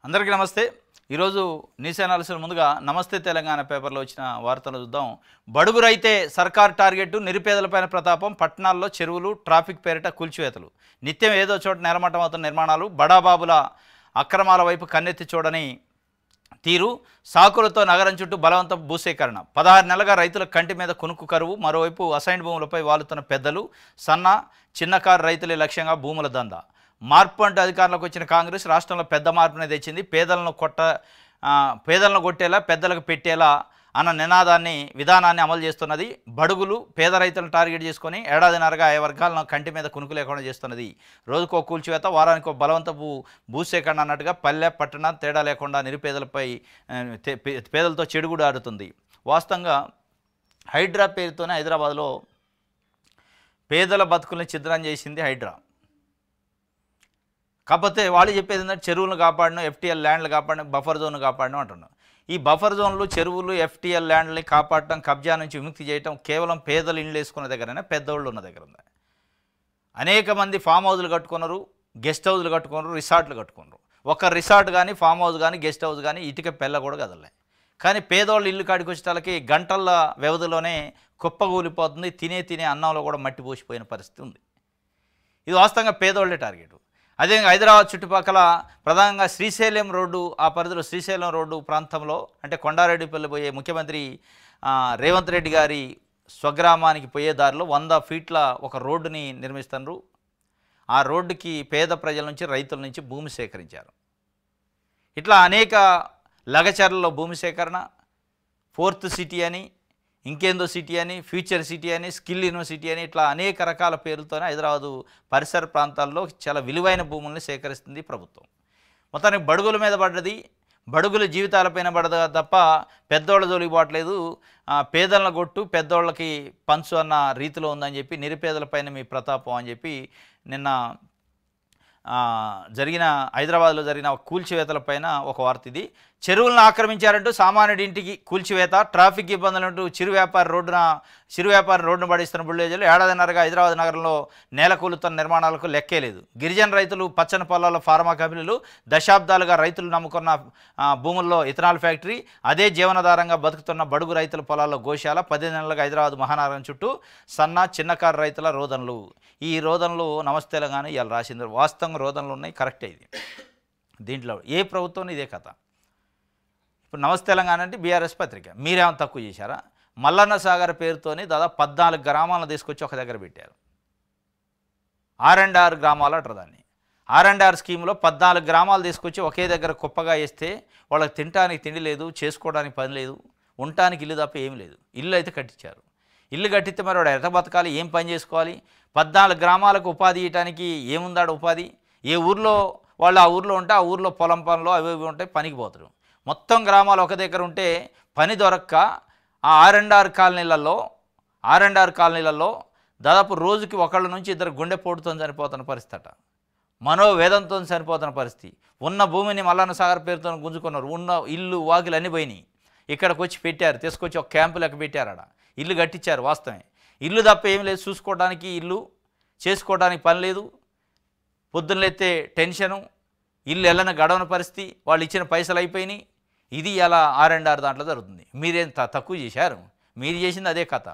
అందరికీ నమస్తే. ఈరోజు న్యూస్ అనాలిసిస్ ముందుగా నమస్తే తెలంగాణ పేపర్లో వచ్చిన వార్తలు చూద్దాం. బడుగు రైతే సర్కార్ టార్గెట్, నిరుపేదలపైన ప్రతాపం, పట్టణాల్లో చెరువులు, ట్రాఫిక్ పేరిట కూల్చివేతలు, నిత్యం ఏదో చోట నిర్మాటం అవుతున్న నిర్మాణాలు, బడాబాబుల అక్రమాల వైపు కన్నెత్తి చూడని తీరు, సాకులతో నగరం చుట్టూ బలవంతం భూసేకరణ, 16 నెలలుగా రైతుల కంటి మీద కునుకు కరువు, మరోవైపు అసైన్ భూములపై వాలుతున్న పెద్దలు, సన్న చిన్నకారు రైతులే లక్ష్యంగా భూముల దందా. మార్పు అంటూ అధికారంలోకి వచ్చిన కాంగ్రెస్ రాష్ట్రంలో పెద్ద మార్పునే తెచ్చింది. పేదలను కొట్టేలా పెద్దలకు పెట్టేలా అన్న విధానాన్ని అమలు చేస్తున్నది. బడుగులు పేద రైతులను టార్గెట్ చేసుకొని ఏడాదిన్నరగా ఆయా వర్గాలను కంటి మీద కునుకు లేకుండా చేస్తున్నది. రోజుకో కూల్చివేత, వారానికి ఒక బలవంతపు భూసేకరణ అన్నట్టుగా పల్లె పట్టణ తేడా లేకుండా నిరుపేదలపై పేదలతో చెడుగుడు ఆడుతుంది. వాస్తవంగా హైడ్రా పేరుతోనే హైదరాబాద్లో పేదల బతుకుల్ని ఛిద్రం చేసింది హైడ్రా. కాకపోతే వాళ్ళు చెప్పేది ఏంటంటే చెరువులను కాపాడడం, ఎఫ్టీఎల్ ల్యాండ్లు కాపాడడం, బఫర్ జోన్లు కాపాడడం అంటున్నాం. ఈ బఫర్ జోన్లు, చెరువులు, ఎఫ్టీఎల్ ల్యాండ్ని కాపాడటం, కబ్జా నుంచి విముక్తి చేయటం కేవలం పేదలు ఇండ్లు వేసుకున్న దగ్గరనే, పెద్దోళ్ళు ఉన్న దగ్గర ఉంది. అనేక మంది ఫామ్ హౌజులు కట్టుకున్నారు, గెస్ట్ హౌజులు కట్టుకున్నారు, రిసార్ట్లు కట్టుకున్నారు. ఒక రిసార్ట్ కానీ, ఫామ్ హౌస్ కానీ, గెస్ట్ హౌస్ కానీ ఇటుక పెళ్ళ కూడా కదలే. కానీ పేదోళ్ళు ఇల్లు కాడికి వచ్చేటాలకి గంటల వ్యవధిలోనే కుప్పగూలిపోతుంది. తినే అన్నంలో కూడా మట్టి పోసిపోయిన పరిస్థితి ఉంది. ఇది వాస్తవంగా పేదోళ్ళే టార్గెట్. అదే హైదరాబాద్ చుట్టుపక్కల ప్రధానంగా శ్రీశైలం రోడ్డు, ఆ పరిధిలో శ్రీశైలం రోడ్డు ప్రాంతంలో, అంటే కొండారెడ్డిపల్లి పోయే ముఖ్యమంత్రి రేవంత్ రెడ్డి గారి స్వగ్రామానికి పోయే దారిలో 100 ఫీట్ల ఒక రోడ్డుని నిర్మిస్తున్నారు. ఆ రోడ్డుకి పేద ప్రజల నుంచి, రైతుల నుంచి భూమి సేకరించారు. ఇట్లా అనేక లగచర్లలో భూమి సేకరణ, 4th సిటీ అని, ఇంకేందో సిటీ అని, ఫ్యూచర్ సిటీ అని, స్కిల్ యూనివర్సిటీ అని, ఇట్లా అనేక రకాల పేర్లతోనే హైదరాబాదు పరిసర ప్రాంతాల్లో చాలా విలువైన భూముల్ని సేకరిస్తుంది ప్రభుత్వం. మొత్తానికి బడుగుల మీద పడ్డది, బడుగుల జీవితాలపైన పడదు తప్ప పెద్దోళ్ళ జోలికి పోవట్లేదు. పేదలను కొట్టు, పెద్దోళ్ళకి పంచు అన్న రీతిలో ఉందని చెప్పి, నిరుపేదలపైన మీ ప్రతాపం అని చెప్పి నిన్న హైదరాబాద్లో జరిగిన కూల్చివేతలపైన ఒక వార్త ఇది. చెరువులను ఆక్రమించారంటూ సామాన్యుడి ఇంటికి కూల్చివేత, ట్రాఫిక్ ఇబ్బందులంటూ చిరు వ్యాపారి రోడ్డును పడిస్తున్న బుల్డోజర్లు, ఏడాదిన్నరగా హైదరాబాద్ నగరంలో నేలకూలుతున్న నిర్మాణాలకు లెక్కే లేదు. గిరిజన రైతులు, పచ్చని పొలాల్లో ఫార్మా కంపెనీలు, దశాబ్దాలుగా రైతులు నమ్ముకున్న భూముల్లో ఇథనాల్ ఫ్యాక్టరీ, అదే జీవనాధారంగా బతుకుతున్న బడుగు రైతుల పొలాల్లో గోశాల, 10 నెలలుగా హైదరాబాద్ మహానగరం చుట్టూ సన్న చిన్నకారు రైతుల రోదనలు. ఈ రోదనలు నమస్తే తెలంగాణ ఇవాళ రాసింది. వాస్తవంగా రోదనలు ఉన్నాయి, కరెక్టే. ఇది దీంట్లో ఏ ప్రభుత్వం ఇదే కథ. ఇప్పుడు నమస్తే తెలంగాణ అంటే బీఆర్ఎస్ పత్రిక. మీరేమైనా తక్కువ చేశారా? మల్లన్న సాగర్ పేరుతోని దాదాపు 14 గ్రామాలను తీసుకొచ్చి ఒక దగ్గర పెట్టారు. R&R గ్రామాలు అంటారు దాన్ని. R&R స్కీమ్లో 14 గ్రామాలు తీసుకొచ్చి ఒకే దగ్గర కుప్పగా వేస్తే వాళ్ళకి తినడానికి తిండి లేదు, చేసుకోవడానికి పని లేదు, ఉండటానికి ఇల్లు తప్ప ఏమి లేదు. ఇల్లు అయితే కట్టించారు. ఇల్లు కట్టిస్తే మరి వాడు ఎట బతకాలి, ఏం పని చేసుకోవాలి? 14 గ్రామాలకు ఉపాధి ఇవ్వడానికి ఏముందాడు ఉపాధి? ఏ ఊర్లో వాళ్ళు ఆ ఊర్లో ఉంటే ఆ ఊర్లో పొలం పనులు అవి ఇవి ఉంటాయి, పనికి పోతారు. మొత్తం గ్రామాలు ఒక దగ్గర ఉంటే పని దొరక్క ఆ R&R కాలనీలలో దాదాపు రోజుకి ఒకళ్ళ నుంచి 2 గుండెపోటుతో చనిపోతున్న పరిస్థితి, మనోవేదంతో చనిపోతున్న పరిస్థితి. ఉన్న భూమిని మల్లన్న సాగర్ పేరుతో గుంజుకున్నారు. ఉన్న ఇల్లు వాకిలు అన్నీ పోయినాయి. ఇక్కడికి వచ్చి పెట్టారు, తీసుకొచ్చి ఒక క్యాంపు లెక్క పెట్టారు. ఆడ ఇల్లు కట్టించారు. వాస్తవమే, ఇల్లు తప్ప ఏం లేదు. చూసుకోవడానికి ఇల్లు, చేసుకోవడానికి పని లేదు. పొద్దున్నెత్తే టెన్షను, ఇల్లు ఎల్లన గడవని పరిస్థితి, వాళ్ళు ఇచ్చిన పైసలు అయిపోయినాయి. ఇది అలా R&R దాంట్లో జరుగుతుంది. మీరేం తక్కువ చేశారు? మీరు చేసింది అదే కథ.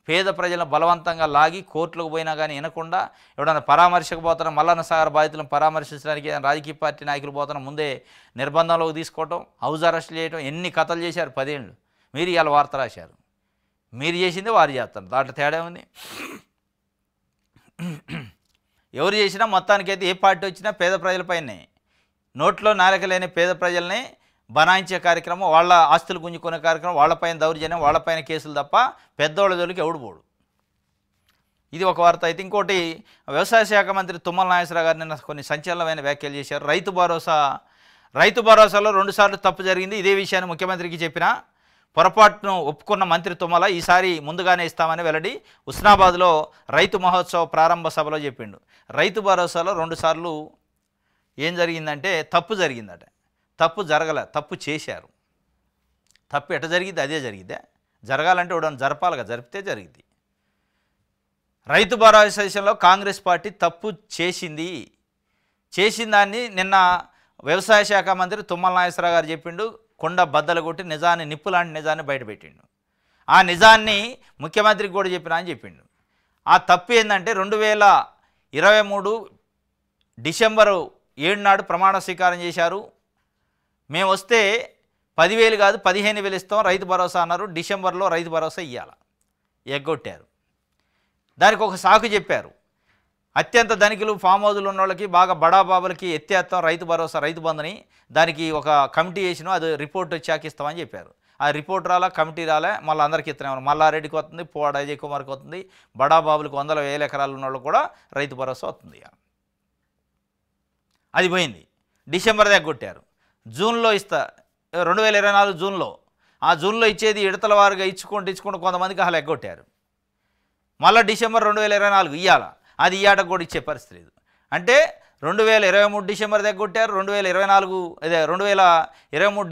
పేద ప్రజలను బలవంతంగా లాగి కోర్టులకు పోయినా కానీ వినకుండా, ఎవడన్నా పరామర్శకు పోతున్నా, మల్లన్న సాగర్ బాధితులను పరామర్శించడానికి రాజకీయ పార్టీ నాయకులు పోతున్నా ముందే నిర్బంధంలోకి తీసుకోవటం, హౌస్ అరెస్ట్ చేయటం, ఎన్ని కథలు చేశారు 10 ఏళ్ళు. మీరు ఇవాళ వార్త రాశారు. మీరు చేసిందే వారు చేస్తారు, దాంట్లో తేడా ఉంది. ఎవరు చేసినా మొత్తానికైతే ఏ పార్టీ వచ్చినా పేద ప్రజలపైనే, నోట్లో నాలుక లేని పేద ప్రజల్ని బనాయించే కార్యక్రమం, వాళ్ళ ఆస్తులు గుంజుకునే కార్యక్రమం, వాళ్ళపైన దౌర్జన్యం, వాళ్ళపైన కేసులు తప్ప పెద్దోళ్ళ జోలికి ఎవడు పోడు. ఇది ఒక వార్త. అయితే ఇంకోటి, వ్యవసాయ శాఖ మంత్రి తుమ్మల నాగేశ్వరరావు గారు నిన్న కొన్ని సంచలనమైన వ్యాఖ్యలు చేశారు. రైతు భరోసాలో 2 సార్లు తప్పు జరిగింది. ఇదే విషయాన్ని ముఖ్యమంత్రికి చెప్పిన పొరపాటును ఒప్పుకున్న మంత్రి తుమ్మల ఈసారి ముందుగానే ఇస్తామని వెల్లడి. హుస్నాబాద్లో రైతు మహోత్సవ ప్రారంభ సభలో చెప్పిండు. రైతు భరోసాలో 2 సార్లు ఏం జరిగిందంటే తప్పు జరిగిందట. తప్పు జరగలే, తప్పు చేశారు. తప్పు ఎట జరిగింది అదే జరిగిద్దా? జరగాలంటే ఎవడన్నా జరపాలిగా, జరిపితే జరిగింది. రైతు భరోసా విషయంలో కాంగ్రెస్ పార్టీ తప్పు చేసిన దాన్ని నిన్న వ్యవసాయ శాఖ మంత్రి తుమ్మల నాగేశ్వరరావు గారు చెప్పిండు, కొండ బద్దలు కొట్టి నిజాన్ని నిప్పు లాంటి నిజాన్ని బయటపెట్టిండు. ఆ నిజాన్ని ముఖ్యమంత్రికి కూడా చెప్పినా అని చెప్పిండు. ఆ తప్పు ఏంటంటే 2023 డిసెంబరు 7 నాడు ప్రమాణ స్వీకారం చేశారు. మేము వస్తే 10,000 కాదు 15,000 ఇస్తాం రైతు భరోసా అన్నారు. డిసెంబర్లో రైతు భరోసా ఇవ్వాలి, ఎగ్గొట్టారు. దానికి ఒక సాకు చెప్పారు, అత్యంత ధనికులు ఫామ్ హౌజులు ఉన్న వాళ్ళకి బాగా బడాబాబులకి ఎత్తేస్తాం రైతు భరోసా రైతు బంధుని, దానికి ఒక కమిటీ వేసినాం, అది రిపోర్ట్ వచ్చాక ఇస్తామని చెప్పారు. ఆ రిపోర్ట్ రాలా, కమిటీ రాలే, మళ్ళీ అందరికీ ఇస్తున్నాం. మల్లారెడ్డికి వస్తుంది, పోవాడ అజయ్ కుమార్కి వస్తుంది, బడాబాబులకు 100,000 ఎకరాలు ఉన్న వాళ్ళు కూడా రైతు భరోసా వస్తుంది. అది పోయింది. డిసెంబర్ దాకా కొట్టారు. జూన్లో ఇస్తా 2024 జూన్లో, ఆ జూన్లో ఇచ్చేది విడతల వారుగా ఇచ్చుకుంటూ కొంతమందికి అసలు ఎగ్గొట్టారు. మళ్ళీ డిసెంబర్ 2024 ఇవ్వాల, అది ఇయ్యాటకు కూడా ఇచ్చే పరిస్థితి లేదు. అంటే 2023 డిసెంబర్ దగ్గర కొట్టారు, 2023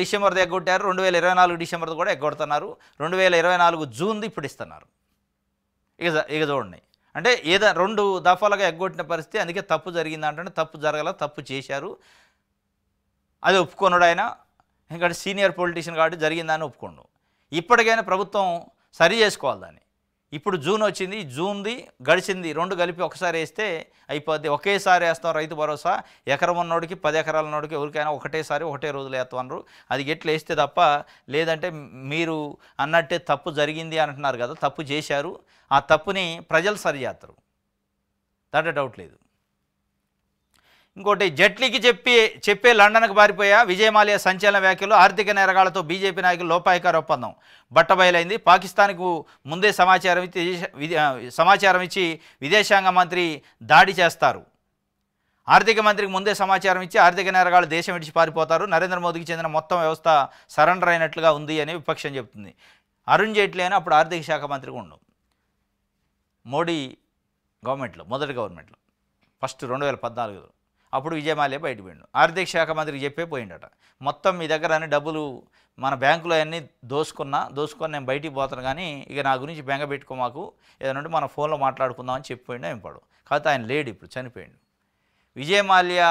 డిసెంబర్ దగ్గర కొట్టారు, 2024 డిసెంబర్ కూడా ఎగ్గొడుతున్నారు, 2024 జూన్ది ఇప్పుడు ఇస్తున్నారు. ఇక చూడండి, అంటే ఏదో 2 దఫాలుగా ఎగ్గొట్టిన పరిస్థితి. అందుకే తప్పు జరిగిందంటే తప్పు జరగల, తప్పు చేశారు, అది ఒప్పుకోనుడు ఆయన. ఎందుకంటే సీనియర్ పొలిటీషియన్ కాబట్టి జరిగిందని ఒప్పుకోండు. ఇప్పటికైనా ప్రభుత్వం సరి చేసుకోవాలి దాన్ని. ఇప్పుడు జూన్ వచ్చింది, జూన్ది గడిచింది, 2 కలిపి ఒకసారి వేస్తే అయిపోద్ది. ఒకేసారి వేస్తాం రైతు భరోసా, ఎకరం ఉన్నోడికి 10 ఎకరాల ఉన్నోడికి ఎవరికైనా ఒకటేసారి ఒకటే రోజులు వేస్తామన్నారు. అది ఎట్లా వేస్తే తప్ప, లేదంటే మీరు అన్నట్టే తప్పు జరిగింది అంటున్నారు కదా, తప్పు చేశారు, ఆ తప్పుని ప్రజలు సరి చేస్తారు, దాంట్లో డౌట్ లేదు. ఇంకోటి, జైట్లీకి చెప్పే లండన్కు పారిపోయా, విజయమాల్యా సంచలన వ్యాఖ్యలు, ఆర్థిక నేరగాళ్లతో బీజేపీ నాయకులు లోపాయికార ఒప్పందం బట్టబయలైంది. పాకిస్తాన్కు ముందే సమాచారం ఇచ్చి విదేశాంగ మంత్రి దాడి చేస్తారు. ఆర్థిక మంత్రికి ముందే సమాచారం ఇచ్చి ఆర్థిక నేరగాళ్లు దేశం విడిచి పారిపోతారు. నరేంద్ర మోదీకి చెందిన మొత్తం వ్యవస్థ సరెండర్ అయినట్లుగా ఉంది అని విపక్షం చెబుతుంది. అరుణ్ జైట్లీ అని అప్పుడు ఆర్థిక శాఖ మంత్రిగా ఉండు, మోడీ గవర్నమెంట్లో, మొదటి గవర్నమెంట్లో, ఫస్ట్ 2014లో. అప్పుడు విజయమాల్యా బయటపోయిండు, ఆర్థిక శాఖ మంత్రికి చెప్పే పోయిండట, మొత్తం మీ దగ్గర అన్ని డబ్బులు మన బ్యాంకులో అన్నీ దోసుకొని నేను బయటికి పోతాను, కానీ ఇక నా గురించి బెంగ పెట్టుకో, మాకు ఏదంటే మన ఫోన్లో మాట్లాడుకుందామని చెప్పిపోయిండు. ఏం పడు కాకపోతే ఆయన లేడు, ఇప్పుడు చనిపోయిండు. విజయమాల్యా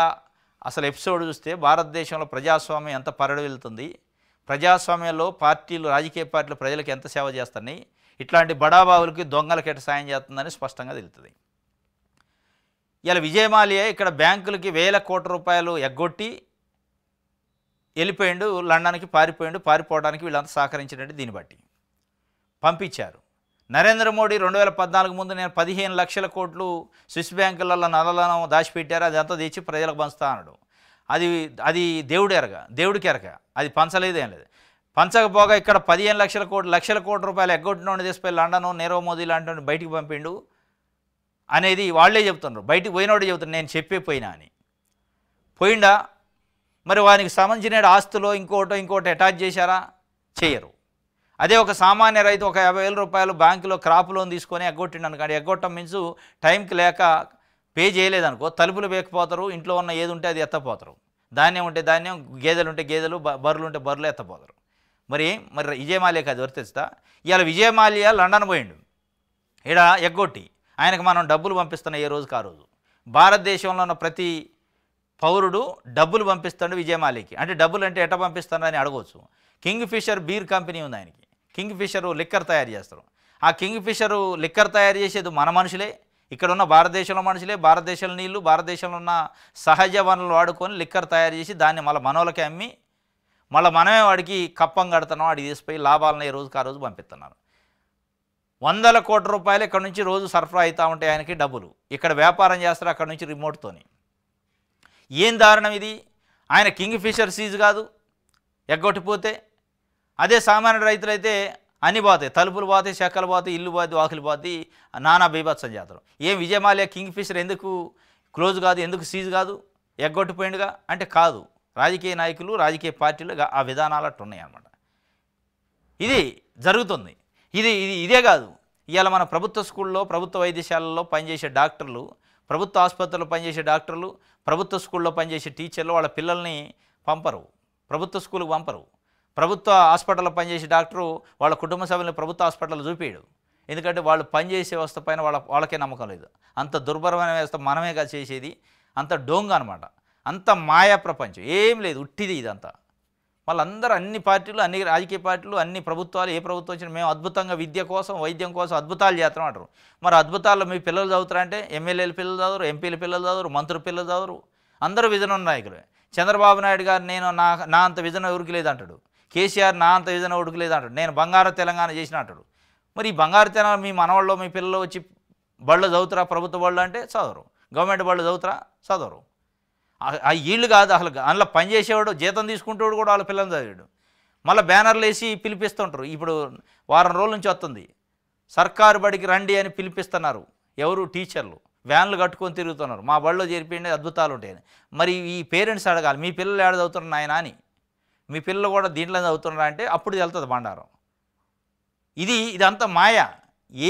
అసలు ఎపిసోడ్ చూస్తే భారతదేశంలో ప్రజాస్వామ్యం ఎంత పరడ వెళ్తుంది, ప్రజాస్వామ్యంలో పార్టీలు, రాజకీయ పార్టీలు ప్రజలకు ఎంత సేవ చేస్తున్నాయి, ఇట్లాంటి బడాబాబులకి దొంగలకి ఎట్ట సాయం చేస్తుందని స్పష్టంగా తెలుస్తుంది. ఇలా విజయమాల్యా ఇక్కడ బ్యాంకులకి 1,000 కోట్ల రూపాయలు ఎగ్గొట్టి వెళ్ళిపోయిండు, లండన్కి పారిపోవడానికి వీళ్ళంతా సహకరించినట్టు దీన్ని బట్టి పంపించారు. నరేంద్ర మోడీ 2014 ముందు నేను 15 లక్షల కోట్లు స్విస్ బ్యాంకులలో నల్లలను దాచిపెట్టారు, అది అంతా తెచ్చి ప్రజలకు పంచుతా అన్నాడు. అది దేవుడికి ఎరక, అది పంచలేదేం లేదు. పంచకపోగా ఇక్కడ 15 లక్షల కోట్ల రూపాయలు ఎగ్గొట్టినోడిని తీసుకుపోయి లండన్ నీరవ్ మోదీ లాంటి బయటికి పంపిండు అనేది వాళ్ళే చెప్తున్నారు. బయటికి పోయినోడే చెబుతున్నారు, నేను చెప్పే పోయినా అని. పోయిండా? మరి వానికి సంబంధించిన ఆస్తులో ఇంకోటి అటాచ్ చేశారా? చేయరు. అదే ఒక సామాన్య రైతు ఒక 50,000 రూపాయలు బ్యాంకులో క్రాప్ లోన్ తీసుకొని ఎగ్గొట్టిండు అనుకోండి, ఎగ్గొట్టం మీన్స్ టైంకి లేక పే చేయలేదనుకో, తలుపులు వేయకపోతారు, ఇంట్లో ఉన్న ఏది ఉంటే అది ఎత్తపోతారు, ధాన్యం ఉంటే ధాన్యం, గేదెలు ఉంటే గేదెలు, బర్రెలు ఉంటే బర్రెలు ఎత్తపోతారు. మరి విజయమాల్యాకి అది వర్తిస్తా? ఇవాళ విజయమాల్యా లండన్ పోయిండు, ఇక్కడ ఎగ్గొట్టి ఆయనకు మనం డబ్బులు పంపిస్తున్నాం ఏ రోజుకి ఆ రోజు. భారతదేశంలో ఉన్న ప్రతి పౌరుడు డబ్బులు పంపిస్తాడు విజయమాల్యాకి. అంటే డబ్బులు అంటే ఎట్లా పంపిస్తాడని అడగవచ్చు. కింగ్ ఫిషర్ బీర్ కంపెనీ ఉంది ఆయనకి, కింగ్ ఫిషర్ లిక్కర్ తయారు చేస్తారు. ఆ కింగ్ ఫిషర్ లిక్కర్ తయారు చేసేది మన మనుషులే, ఇక్కడ ఉన్న భారతదేశంలో మనుషులే, భారతదేశంలో నీళ్లు, భారతదేశంలో ఉన్న సహజ వనరులు వాడుకొని లిక్కర్ తయారు చేసి దాన్ని మళ్ళీ మనోళ్ళకి అమ్మి మళ్ళీ మనమే వాడికి కప్పం కడుతున్నాం, వాడికి తీసిపోయి లాభాలను ఏ రోజుకి ఆ రోజు పంపిస్తున్నారు. 100 కోట్ల రూపాయలు ఇక్కడ నుంచి రోజు సరఫరా అవుతూ ఉంటాయి ఆయనకి డబ్బులు. ఇక్కడ వ్యాపారం చేస్తారు అక్కడ నుంచి రిమోట్తోని. ఏం దారుణం ఇది! ఆయన కింగ్ ఫిషర్ సీజ్ కాదు ఎగ్గొట్టిపోతే. అదే సామాన్య రైతులైతే అన్నీ పోతాయి, తలుపులు పోతాయి, చెక్కలు పోతాయి, ఇల్లు పోతాయి, వాకిలు పోతాయి, నానా బీభత్సం చేస్తారు. ఏం విజయమాల్యా కింగ్ ఫిషర్ ఎందుకు క్లోజ్ కాదు, ఎందుకు సీజ్ కాదు, ఎగ్గొట్టిపోయిండుగా అంటే కాదు. రాజకీయ నాయకులు, రాజకీయ పార్టీలు ఆ విధానాలు అట్టు ఉన్నాయన్నమాట. ఇది జరుగుతుంది. ఇదే కాదు, ఇవాళ మన ప్రభుత్వ స్కూల్లో, ప్రభుత్వ వైద్యశాలల్లో పనిచేసే డాక్టర్లు, ప్రభుత్వ ఆసుపత్రుల్లో పనిచేసే డాక్టర్లు, ప్రభుత్వ స్కూల్లో పనిచేసే టీచర్లు వాళ్ళ పిల్లల్ని పంపరు, ప్రభుత్వ స్కూల్కి పంపరు. ప్రభుత్వ హాస్పిటల్లో పనిచేసే డాక్టరు వాళ్ళ కుటుంబ సభ్యులను ప్రభుత్వ హాస్పిటల్లో చూపించడు. ఎందుకంటే వాళ్ళు పనిచేసే వ్యవస్థ పైన వాళ్ళకే నమ్మకం లేదు. అంత దుర్భరమైన వ్యవస్థ మనమేగా చేసేది, అంత డోంగ్ అనమాట. అంత మాయా ప్రపంచం, ఏం లేదు, ఉట్టిది ఇదంతా. వాళ్ళందరూ అన్ని పార్టీలు, అన్ని రాజకీయ పార్టీలు, అన్ని ప్రభుత్వాలు, ఏ ప్రభుత్వం వచ్చినా మేము అద్భుతంగా విద్య కోసం, వైద్యం కోసం అద్భుతాలు చేస్తాం అంటారు. మరి అద్భుతాల్లో మీ పిల్లలు చదువుతారంటే ఎమ్మెల్యేల పిల్లలు చదవరు, ఎంపీల పిల్లలు చదవరు, మంత్రుల పిల్లలు చదవరు, అందరూ విజన్ ఉన్న నాయకులే. చంద్రబాబు నాయుడు గారు నేను నా అంత విజన్ ఎవరికి లేదంటాడు. కేసీఆర్ నా అంత విజన్ ఎవరికి లేదంటాడు. నేను బంగారు తెలంగాణ చేసిన అంటాడు. మరి ఈ బంగారు తెలంగాణ మీ మనవాళ్ళు, మీ పిల్లలు వచ్చి బళ్ళు చదువుతారా? ప్రభుత్వ బళ్ళు అంటే చదవరు, గవర్నమెంట్ బళ్ళు చదువుతారా? చదవరు. ఆ వీళ్ళు కాదు అసలు, అందులో పనిచేసేవాడు, జీతం తీసుకుంటేవాడు కూడా వాళ్ళ పిల్లలు చదివాడు. మళ్ళీ బ్యానర్లు వేసి పిలిపిస్తుంటారు. ఇప్పుడు వారం రోజుల నుంచి వస్తుంది, సర్కారు బడికి రండి అని పిలిపిస్తున్నారు. ఎవరు? టీచర్లు వ్యాన్లు కట్టుకొని తిరుగుతున్నారు. మా బడిలో చేరిపోయింది, అద్భుతాలు ఉంటాయని. మరి ఈ పేరెంట్స్ అడగాలి, మీ పిల్లలు ఏడ చదువుతున్నారు నాయన అని. మీ పిల్లలు కూడా దీంట్లో చదువుతున్నారా అంటే అప్పుడు వెళ్తుంది బండారం. ఇదంతా మాయ,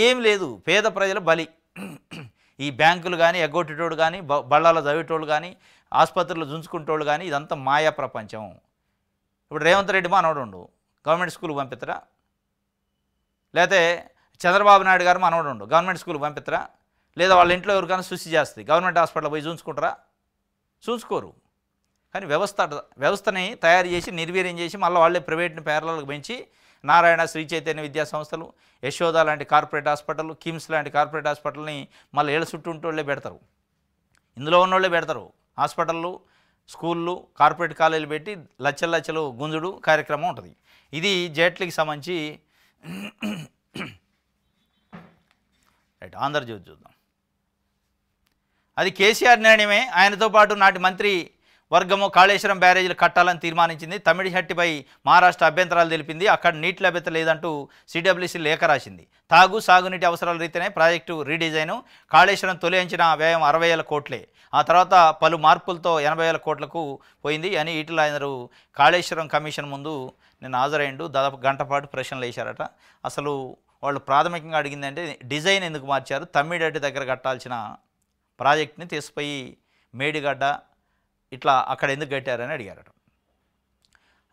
ఏం లేదు. పేద ప్రజల బలి. ఈ బ్యాంకులు కానీ ఎగ్గొట్టేటోడు కానీ, బళ్ళాలో చదివేటోళ్ళు కానీ, ఆసుపత్రులు జుంచుకుంటోళ్ళు కానీ, ఇదంతా మాయా ప్రపంచం. ఇప్పుడు రేవంత్ రెడ్డి మనవడు గవర్నమెంట్ స్కూల్కి పంపిస్తారా? లేకపోతే చంద్రబాబు నాయుడు గారు మనవడు గవర్నమెంట్ స్కూల్కి పంపిస్తారా? లేదా వాళ్ళ ఇంట్లో ఎవరికైనా సృష్టి చేస్తుంది, గవర్నమెంట్ హాస్పిటల్ పోయి చూసుకుంటారా? చూసుకోరు. కానీ వ్యవస్థని తయారు చేసి నిర్వీర్యం చేసి మళ్ళీ వాళ్ళే ప్రైవేట్ని పేర్లకు పెంచి నారాయణ, శ్రీ చైతన్య విద్యా సంస్థలు, యశోద లాంటి కార్పొరేట్ హాస్పిటల్, కిమ్స్ లాంటి కార్పొరేట్ హాస్పిటల్ని మళ్ళీ ఏళ్ళ చుట్టూ ఉంటోళ్ళే పెడతారు, ఇందులో ఉన్నోళ్ళే పెడతారు. హాస్పిటళ్ళు, స్కూళ్ళు, కార్పొరేట్ కాలేజీలు పెట్టి లక్షల లక్షలు గుంజుడు కార్యక్రమం ఉంటుంది. ఇది జైట్లీకి సంబంధించి. రైట్, ఆంధ్రజ్యోతి చూద్దాం. అది కేసీఆర్ నిర్ణయమే. ఆయనతో పాటు నాటి మంత్రి వర్గము కాళేశ్వరం బ్యారేజీలు కట్టాలని తీర్మానించింది. తమిళిహట్టిపై మహారాష్ట్ర అభ్యంతరాలు తెలిపింది. అక్కడ నీటి లభ్యత లేదంటూ సిడబ్ల్యూసీ లేఖ రాసింది. సాగునీటి అవసరాల రీతినే ప్రాజెక్టు రీడిజైను. కాళేశ్వరం తొలి అంచనా వ్యయం 60,000 కోట్లే. ఆ తర్వాత పలు మార్పులతో 80,000 కోట్లకు పోయింది అని ఈటెల రాజేందర్ కాళేశ్వరం కమిషన్ ముందు నిన్న హాజరైండు. దాదాపు గంట పాటు ప్రశ్నలు వేశారట. అసలు వాళ్ళు ప్రాథమికంగా అడిగిందంటే డిజైన్ ఎందుకు మార్చారు, తమ్మిడడ్డి దగ్గర కట్టాల్సిన ప్రాజెక్ట్ని తీసుకుపోయి మేడిగడ్డ ఇట్లా అక్కడ ఎందుకు కట్టారని అడిగారట.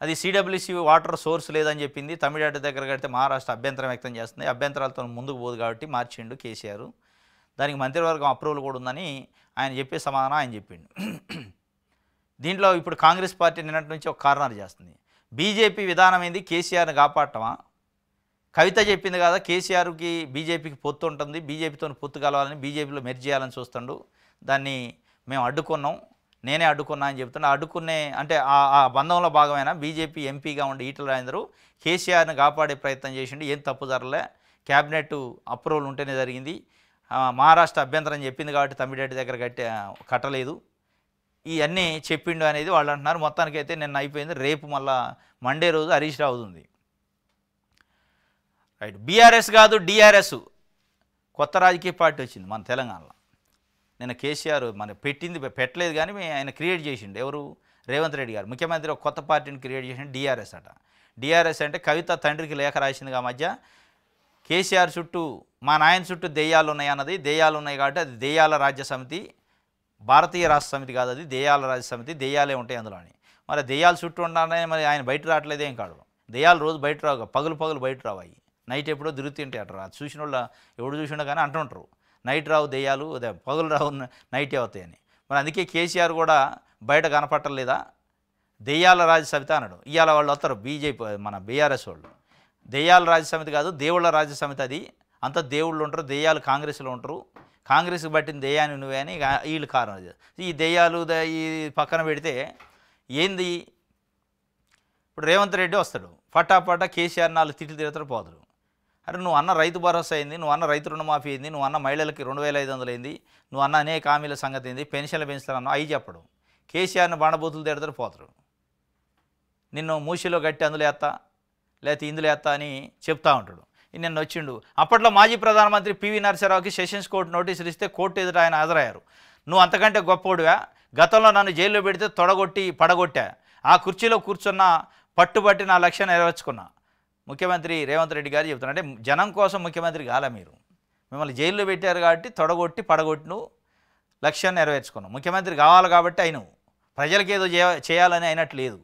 అది సిడబ్ల్యూసీ వాటర్ సోర్స్ లేదని చెప్పింది. తమిళనాడు దగ్గర కడితే మహారాష్ట్ర అభ్యంతరం వ్యక్తం చేస్తుంది. అభ్యంతరాలతో ముందుకు పోదు కాబట్టి మార్చిండు కేసీఆర్. దానికి మంత్రివర్గం అప్రూవల్ కూడా ఉందని ఆయన చెప్పే సమాధానం ఆయన చెప్పిండు. దీంట్లో ఇప్పుడు కాంగ్రెస్ పార్టీ నిన్నటి నుంచి ఒక కార్నర్ చేస్తుంది. బీజేపీ విధానం ఏంది, కేసీఆర్ని కాపాడటమా? కవిత చెప్పింది కదా, కేసీఆర్కి బీజేపీకి పొత్తు ఉంటుంది, బీజేపీతో పొత్తు కలవాలని, బీజేపీలో మెర్జ్ చేయాలని చూస్తుండు, దాన్ని మేము అడ్డుకున్నాం, నేనే అడ్డుకున్నా అని చెప్తున్నా. అడ్డుకునే అంటే ఆ బంధంలో భాగమైన బీజేపీ ఎంపీగా ఉండి ఈటెల రాజేందర్ కేసీఆర్ని కాపాడే ప్రయత్నం చేసిండు. ఏం తప్పు జరలే, క్యాబినెట్ అప్రూవల్ ఉంటేనే జరిగింది. మహారాష్ట్ర అభ్యంతరం చెప్పింది కాబట్టి తమ్మిడేటి దగ్గర కట్టలేదు, ఇవన్నీ చెప్పిండు అనేది వాళ్ళు అంటున్నారు. మొత్తానికైతే నిన్న అయిపోయింది. రేపు మళ్ళా మండే రోజు హరీష్ రావు ఉంది. రైట్, బీఆర్ఎస్ కాదు డిఆర్ఎస్, కొత్త రాజకీయ పార్టీ వచ్చింది మన తెలంగాణలో. నిన్న కేసీఆర్ పెట్టలేదు కానీ ఆయన క్రియేట్ చేసిండు. ఎవరు? రేవంత్ రెడ్డి గారు ముఖ్యమంత్రి ఒక కొత్త పార్టీని క్రియేట్ చేసిండు, డిఆర్ఎస్ అట. డిఆర్ఎస్ అంటే కవిత తండ్రికి లేఖ రాసిందిగా మధ్య కేసీఆర్ చుట్టూ, మా నాయన చుట్టూ దెయ్యాలు ఉన్నాయి అన్నది. దెయ్యాలు ఉన్నాయి కాబట్టి అది దెయ్యాల రాజ్య సమితి, భారతీయ రాష్ట్ర సమితి కాదు, అది దెయ్యాల రాజ్య సమితి, దెయ్యాలే ఉంటాయి అందులోని. మరి దెయ్యాలు చుట్టూ ఉండాలని మరి ఆయన బయట రావట్లేదేం కాదు. దెయ్యాలు రోజు బయట రావు, పగులు బయట రావాయి, నైట్ ఎప్పుడో తిరుగుతుంటాయి అట. అది చూసిన వాళ్ళు ఎవడు చూసిండో కానీ అంటుంటారు, నైట్ రావు దెయ్యాలు, అదే పగులు రావు నైటే అవుతాయని. మరి అందుకే కేసీఆర్ కూడా బయట కనపట్టలేదా, దెయ్యాల రాజ్య సమితి అన్నాడు. ఇవాళ వాళ్ళు వస్తారు బీజేపీ, మన బీఆర్ఎస్ వాళ్ళు. దెయ్యాల రాజ్య సమితి కాదు, దేవుళ్ళ రాజ్య సమితి. అది అంత దేవుళ్ళు ఉంటారు, దెయ్యాలు కాంగ్రెస్లో ఉంటారు, కాంగ్రెస్కి పట్టిన దెయ్యాన్ని నువ్వే అని వీళ్ళు కారణం. ఈ దెయ్యాలు ఈ పక్కన పెడితే ఏంది, ఇప్పుడు రేవంత్ రెడ్డి వస్తాడు, పటాపటా కేసీఆర్ 4 తిట్లు తిరుగుతారు పోతాడు. అరే నువ్వు అన్న రైతు భరోసా అయింది, నువ్వు అన్న రైతు రుణమాఫీ అయింది, నువ్వు అన్న మహిళలకి 2,500 అయింది, నువ్వు అన్న అనేక హామీల సంగతి ఏంది, పెన్షన్లు పెంచుతానన్నా అవి చెప్పడం. కేసీఆర్ని బండబూతులు తిడతారు పోతారు. నిన్ను మూసిలో గట్టి అందులో వేస్తా, లేకపోతే ఇందులో వేస్తా అని చెప్తా ఉంటాడు. నిన్న వచ్చిండు. అప్పట్లో మాజీ ప్రధానమంత్రి పివి నరసింహారావుకి సెషన్స్ కోర్టు నోటీసులు ఇస్తే కోర్టు ఎదుట ఆయన హాజరయ్యారు. నువ్వు అంతకంటే గొప్పోడువా, గతంలో నన్ను జైల్లో పెడితే పడగొట్టా, ఆ కుర్చీలో కూర్చున్న పట్టుబట్టి నా లక్ష్యం నెరవేర్చుకున్నా. ముఖ్యమంత్రి రేవంత్ రెడ్డి గారు చెప్తున్నా, అంటే జనం కోసం ముఖ్యమంత్రి కాలే మీరు, మిమ్మల్ని జైల్లో పెట్టారు కాబట్టి పడగొట్టి నువ్వు లక్ష్యాన్ని నెరవేర్చుకున్నావు. ముఖ్యమంత్రి కావాలి కాబట్టి అయినవు, ప్రజలకి ఏదో చేయాలని అయినట్టు లేదు.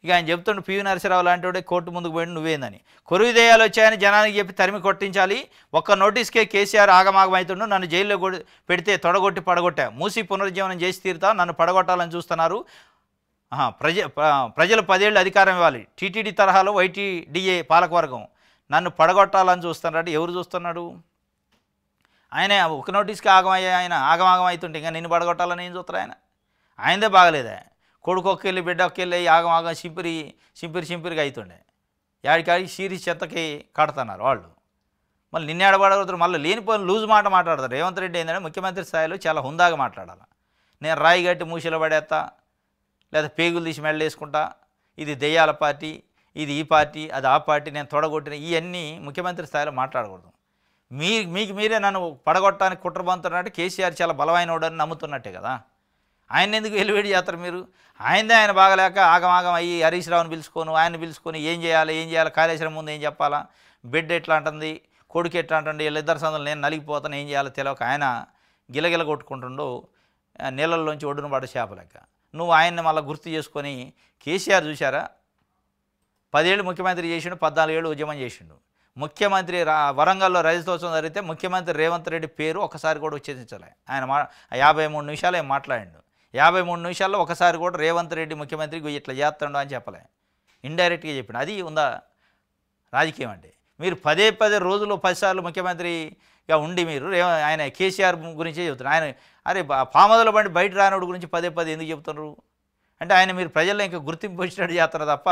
ఇక ఆయన చెప్తుండు పివి నరసింహరావు లాంటి వాడే కోర్టు ముందుకు పోయిండు నువ్వేందని. కొరువు దేయాలు వచ్చాయని జనానికి చెప్పి తరిమి కొట్టించాలి. ఒక్క నోటీస్కే కేసీఆర్ ఆగమాగమవుతుండు. నన్ను జైల్లో పెడితే తొడగొట్టి పడగొట్టా. మూసి పునరుజ్జీవనం చేసి తీరుతా. నన్ను పడగొట్టాలని చూస్తున్నారు. ప్రజలు 10 ఏళ్ళు అధికారం ఇవ్వాలి. టీటీడీ తరహాలో వైటీడీఏ పాలకవర్గం నన్ను పడగొట్టాలని చూస్తున్నాడు. ఎవరు చూస్తున్నాడు? ఆయన ఒక నోటీస్కి ఆయన ఆగమాగం అవుతుంటే ఇంకా నిన్ను పడగొట్టాలని ఏం చూస్తారు? ఆయనదే బాగలేదా? కొడుకు ఒక్కెళ్ళి బిడ్డ ఒక్కెళ్ళి ఆగమాగం సింపిరిగా అవుతుండే. యాడికాడికి సీరియస్ చెత్తకి కడుతున్నారు వాళ్ళు. మళ్ళీ నిన్ను ఏడబడగలుగుతారు. మళ్ళీ లేనిపోయిన లూజ్ మాట మాట్లాడతారు. రేవంత్ రెడ్డి ఏంటంటే ముఖ్యమంత్రి స్థాయిలో చాలా హుందాగా మాట్లాడాలి. నేను రాయి గట్టి మూసిలో పడేస్తా, లేదా పేగులు తీసి మెడలు వేసుకుంటా, ఇది దెయ్యాల పార్టీ, ఇది ఈ పార్టీ, అది ఆ పార్టీ, నేను తొడగొట్టిన, ఇవన్నీ ముఖ్యమంత్రి స్థాయిలో మాట్లాడకూడదు. మీకు మీరే నన్ను పడగొట్టడానికి కుట్రబంతున్నట్టు కేసీఆర్ చాలా బలమైనోడని నమ్ముతున్నట్టే కదా. ఆయన ఎందుకు వెలువేడి చేస్తారు మీరు? ఆయన బాగలేక ఆగమాగం అయ్యి హరీష్ రావుని పిలుచుకొని ఏం చేయాలి కాళేశ్వరం ముందు ఏం చెప్పాలా, బిడ్డ ఎట్లా అంటుంది, కొడుకు ఎట్లా అంటుంది, వీళ్ళిద్దరు సందులు నేను నలిగిపోతాను ఏం చేయాలో తెలియక ఆయన గిలగిల కొట్టుకుంటుండో నీళ్ళల్లోంచి ఒడ్డున పడ్డ చేప లెక్క. నువ్వు ఆయన్ని మళ్ళీ గుర్తు చేసుకొని కేసీఆర్ చూశారా? 10 ఏళ్ళు ముఖ్యమంత్రి చేసిండు, 14 ఏళ్ళు ఉద్యమం చేసిండు. ముఖ్యమంత్రి వరంగల్లో రైతుత్సవం జరిగితే ముఖ్యమంత్రి రేవంత్ రెడ్డి పేరు ఒకసారి కూడా ఉచ్చరించలే. ఆయన 53 నిమిషాలు ఏం మాట్లాడిండు. 53 నిమిషాల్లో ఒకసారి కూడా రేవంత్ రెడ్డి ముఖ్యమంత్రికి ఇట్లా చేస్తాడు అని చెప్పలే. ఇండైరెక్ట్గా చెప్పిన. అది ఉందా రాజకీయం అంటే? మీరు 10 రోజులు 10 సార్లు ముఖ్యమంత్రిగా ఉండి మీరు ఆయన కేసీఆర్ గురించే చెబుతున్నారు. ఆయన అరే పామదల బండి బయట రానోడు గురించి 10 ఎందుకు చెప్తున్నారు అంటే ఆయన మీరు ప్రజల్లో ఇంకా గుర్తింపు వచ్చినట్టు చేస్తారు తప్ప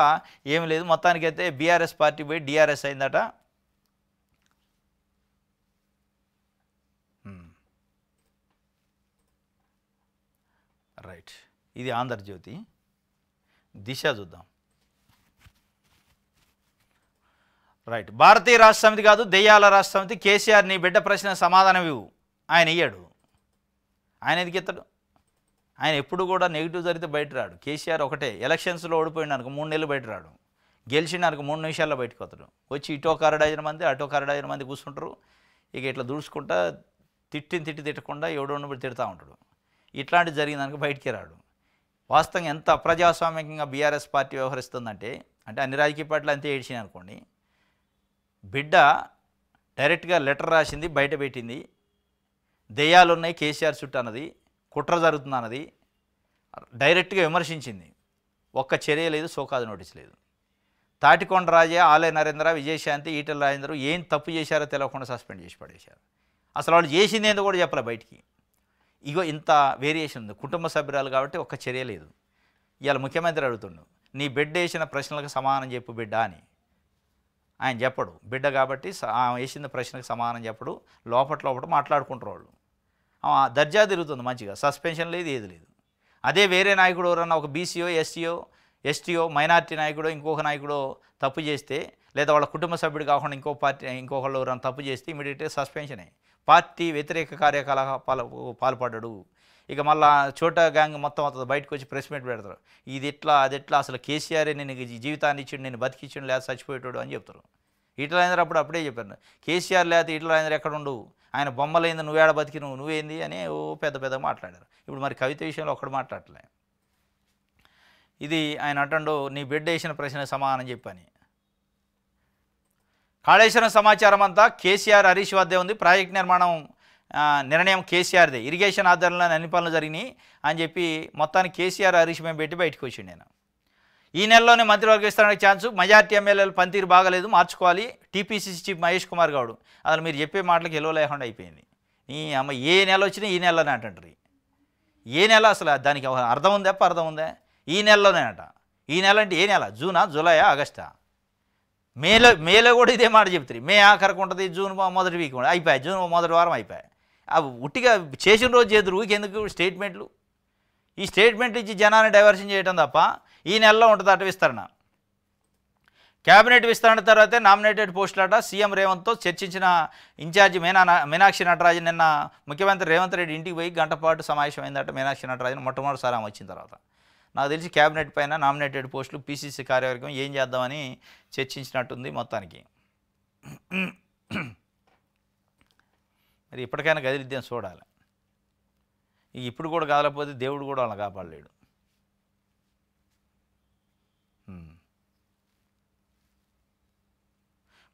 ఏమి లేదు. మొత్తానికైతే బీఆర్ఎస్ పార్టీ పోయి డిఆర్ఎస్ అయిందట. రైట్, ఇది ఆంధ్రజ్యోతి. దిశ చూద్దాం. రైట్, భారతీయ రాష్ట్ర సమితి కాదు దెయ్యాల రాష్ట్ర సమితి. కేసీఆర్ నీ బిడ్డ ప్రశ్న సమాధానం ఇవ్వు. ఆయన ఇయ్యాడు. ఆయన ఎందుకు ఎత్తాడు? ఆయన ఎప్పుడు కూడా నెగిటివ్ జరిగితే బయట రాడు. కేసీఆర్ ఒకటే, ఎలక్షన్స్లో ఓడిపోయిన అనుకో 3 నెలలు బయట రాడు, గెలిచిన అనుకో 3 నిమిషాల్లో బయటకు వస్తాడు. వచ్చి ఇటో కరడాయిన మంది అటో కరడాయిన మంది కూర్చుంటారు. ఇక ఇట్లా దూడ్చుకుంటా తిట్టకుండా ఎవడో తిడతా ఉంటాడు. ఇట్లాంటిది జరిగిందనుకో బయటికి రాడు. వాస్తవంగా ఎంత అప్రజాస్వామికంగా బీఆర్ఎస్ పార్టీ వ్యవహరిస్తుందంటే అన్ని రాజకీయ పార్టీలు అంతే ఏడ్చినాయి అనుకోండి. బిడ్డ డైరెక్ట్గా లెటర్ రాసింది, బయట పెట్టింది, దెయ్యాలు ఉన్నాయి కేసీఆర్ చుట్టూ అన్నది, కుట్ర జరుగుతుంది అన్నది డైరెక్ట్గా విమర్శించింది. ఒక్క చర్య లేదు, సోకాదు నోటీస్ లేదు. తాటికొండ రాజా, ఆలయ నరేంద్ర, విజయశాంతి, ఈటెల రాజేంద్ర ఏం తప్పు చేశారో తెలియకుండా సస్పెండ్ చేసి పడేశారు. అసలు వాళ్ళు చేసింది ఏందో కూడా చెప్పలే బయటికి. ఇగో ఇంత వేరియేషన్ ఉంది. కుటుంబ సభ్యురాలు కాబట్టి ఒక్క చర్య లేదు. ఇవాళ ముఖ్యమంత్రి అడుగుతుండు, నీ బిడ్డ వేసిన ప్రశ్నలకు సమానం చెప్పు బిడ్డ అని. ఆయన చెప్పడు. బిడ్డ కాబట్టి వేసిన ప్రశ్నకు సమానం చెప్పడు. లోపల మాట్లాడుకుంటారు వాళ్ళు. దర్జా తిరుగుతుంది మంచిగా, సస్పెన్షన్ లేదు, ఏది లేదు. అదే వేరే నాయకుడు ఎవరన్నా ఒక బీసీఓ, ఎస్టీఓ, మైనార్టీ నాయకుడు, ఇంకొక నాయకుడు తప్పు చేస్తే, లేదా వాళ్ళ కుటుంబ సభ్యుడు కాకుండా ఇంకొకళ్ళు ఎవరైనా తప్పు చేస్తే ఇమీడియట్గా సస్పెన్షనే. పార్టీ వ్యతిరేక కార్యకలాపాలకు పాల్పడ్డాడు. ఇక మళ్ళా చోటా గ్యాంగ్ మొత్తం బయటకు వచ్చి ప్రెస్ మీట్ పెడతారు. ఇది ఎట్లా అది ఎట్లా, అసలు కేసీఆర్ నేను జీవితాన్ని ఇచ్చిండు, నేను బతికిచ్చిండు, లేదా చచ్చిపోయేటాడు అని చెప్తారు. ఈటెల రాజేంద్ర అప్పుడే చెప్పారు, కేసీఆర్ లేకపోతే ఈటెల రాజేంద్ర ఎక్కడుండు, ఆయన బొమ్మలైంది, నువ్వేడ బతికి నువ్వేంది అని పెద్దగా మాట్లాడారు. ఇప్పుడు మరి కవిత విషయంలో ఒక్కడు మాట్లాడలే. ఇది ఆయన అంటాడు, నీ బిడ్డ వేసిన ప్రశ్న సమానం చెప్పని. కాళేశ్వరం సమాచారం అంతా కేసీఆర్ హరీష్ వద్దే ఉంది. ప్రాజెక్ట్ నిర్మాణం నిర్ణయం కేసీఆర్దే. ఇరిగేషన్ ఆధ్వర్యంలో అన్ని పనులు జరిగినాయి అని చెప్పి మొత్తానికి కేసీఆర్ హరీష్ మేము పెట్టి బయటకు వచ్చిండు. నేను ఈ నెలలోనే మంత్రివర్గ విస్తరణకు ఛాన్సు, మెజార్టీ ఎమ్మెల్యేలు పనితీరు బాగలేదు, మార్చుకోవాలి. TPCC chief Mahesh Kumar Goud. అసలు మీరు చెప్పే మాటలకు ఎలో లేకుండా అయిపోయింది. ఈ అమ్మ ఏ నెల వచ్చినా ఈ నెలలోనే అంటారు. ఏ నెల అసలు దానికి అర్థం ఉందా? అర్థం ఉందా? ఈ నెలలోనే అంట. ఈ నెల అంటే ఏ నెల? జూనా, జూలైయా, ఆగస్టా? మేలో కూడా ఇదే మాట చెప్తారు. మే ఆఖరికి ఉంటుంది, జూన్ మొదటి వీక్ అయిపోయాయి, జూన్ మొదటి వారం అయిపోయాయి. అవి ఉట్టిగా చేసిన రోజు చేదురు ఎందుకు స్టేట్మెంట్లు? ఈ స్టేట్మెంట్లు ఇచ్చి జనాన్ని డైవర్షన్ చేయడం తప్ప ఈ నెలలో ఉంటుంది అటు విస్తరణ. క్యాబినెట్ విస్తరణ తర్వాతే నామినేటెడ్ పోస్టులట. సీఎం రేవంత్తో చర్చించిన ఇన్ఛార్జి మీనాక్షి నటరాజన్ నిన్న ముఖ్యమంత్రి రేవంత్ రెడ్డి ఇంటికి పోయి గంట పాటు సమావేశమైందట. మీనాక్షి నటరాజన్ మొట్టమొదటిసారి ఆమె వచ్చిన తర్వాత. నాకు తెలిసి క్యాబినెట్ పైన నామినేటెడ్ పోస్టులు పీసీసీ కార్యవర్గం ఏం చేద్దామని చర్చించినట్టుంది మొత్తానికి. మరి ఇప్పటికైనా గదిలిద్దాం చూడాలి. ఇప్పుడు కూడా కాలేకపోతే దేవుడు కూడా వాళ్ళని కాపాడలేడు.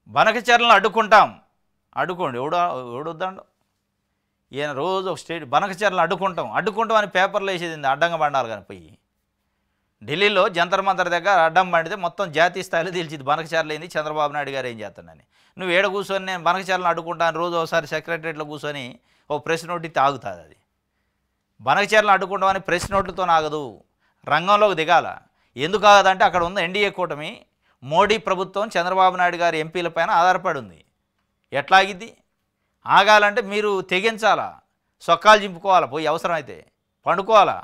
బనకచర్లను అడ్డుకోండి ఎవడొద్దండు. ఈయన రోజు ఒక స్టేట్ బనకచర్లను అడ్డుకుంటాం అని పేపర్లో వేసేది అడ్డంగా పండాలి కానీ పోయి ఢిల్లీలో జంతర్ మంతర్ దగ్గర అడ్డం పండితే మొత్తం జాతీయ స్థాయిలో తెలిసింది బనకచర్లు ఏంది, చంద్రబాబు నాయుడు గారు ఏం చేస్తానని. నువ్వు ఏడ కూర్చొని నేను బనకచర్లను అడ్డుకుంటాను రోజు ఒకసారి సెక్రటరియట్లో కూర్చొని ఓ ప్రెస్ నోట్ ఇస్తే ఆగుతుంది. అది బనకచర్లను అడ్డుకుంటామని ప్రెస్ నోట్లతో ఆగదు, రంగంలోకి దిగాల. ఎందుకు ఆగదంటే అక్కడ ఉన్న ఎన్డీఏ కూటమి మోడీ ప్రభుత్వం చంద్రబాబు నాయుడు గారి ఎంపీల పైన ఆధారపడి ఉంది. ఎట్లాగిద్ది? ఆగాలంటే మీరు తెగించాలా, సొక్కాలు చింపుకోవాలా, పోయి అవసరమైతే పండుకోవాలా.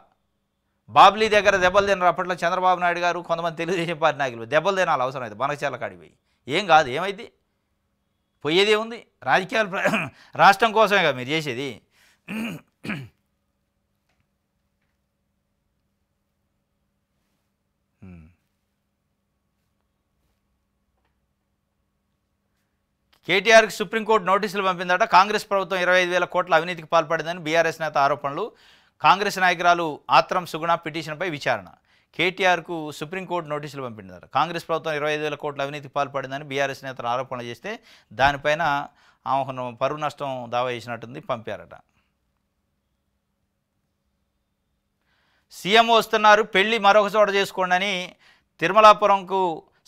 బాబ్లీ దగ్గర దెబ్బలు తినరు అప్పట్లో చంద్రబాబు నాయుడు గారు, కొంతమంది తెలుగుదేశం పార్టీ నాయకులు దెబ్బలు తినాలి అవసరమైతే బనకచర్ల కాడికి పోయి. ఏం కాదు, ఏమైంది, పోయేదే ఉంది. రాజకీయాలు రాష్ట్రం కోసమే కదా మీరు చేసేది. కేటీఆర్కి సుప్రీంకోర్టు నోటీసులు పంపిందట. కాంగ్రెస్ ప్రభుత్వం 25,000 కోట్ల అవినీతికి పాల్పడిందని బీఆర్ఎస్ నేత ఆరోపణలు. కాంగ్రెస్ నాయకురాలు ఆత్రం సుగుణ పిటిషన్పై విచారణ. కేటీఆర్కు సుప్రీంకోర్టు నోటీసులు పంపిందట. కాంగ్రెస్ ప్రభుత్వం 25,000 కోట్ల అవినీతికి పాల్పడిందని బీఆర్ఎస్ నేతలు ఆరోపణలు చేస్తే దానిపైన ఆమెను పరువు నష్టం దావా చేసినట్టుంది, పంపారట. సీఎం వస్తున్నారు, పెళ్లి మరొక చోట చేసుకోండి అని తిరుమలాపురంకు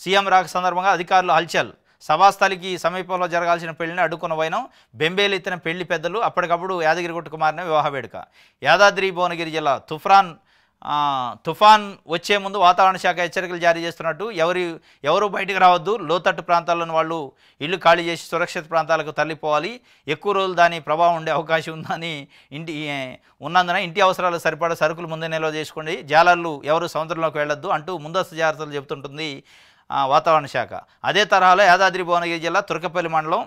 సీఎం రాక సందర్భంగా అధికారులు హల్చల్. సభాస్థలికి సమీపంలో జరగాల్సిన పెళ్లిని అడ్డుకున్న వైనం. బెంబేలు ఎత్తిన పెళ్లి పెద్దలు. అప్పటికప్పుడు యాదగిరిగుట్ట కుమార్ని వివాహ వేడుక. యాదాద్రి భువనగిరి జిల్లా తుఫాన్ వచ్చే ముందు వాతావరణ శాఖ హెచ్చరికలు జారీ చేస్తున్నట్టు ఎవరు బయటకు రావద్దు, లోతట్టు ప్రాంతాల్లోని వాళ్ళు ఇల్లు ఖాళీ చేసి సురక్షిత ప్రాంతాలకు తరలిపోవాలి, ఎక్కువ రోజులు దాని ప్రభావం ఉండే అవకాశం ఉన్నందున ఇంటి అవసరాలకు సరిపడా సరుకులు ముందే నిల్వ చేసుకోండి, జాలర్లు ఎవరు సముద్రంలోకి వెళ్ళొద్దు అంటూ ముందస్తు జాగ్రత్తలు చెబుతుంటుంది వాతావరణ శాఖ. అదే తరహాలో యాదాద్రి భువనగిరి జిల్లా తురకపల్లి మండలం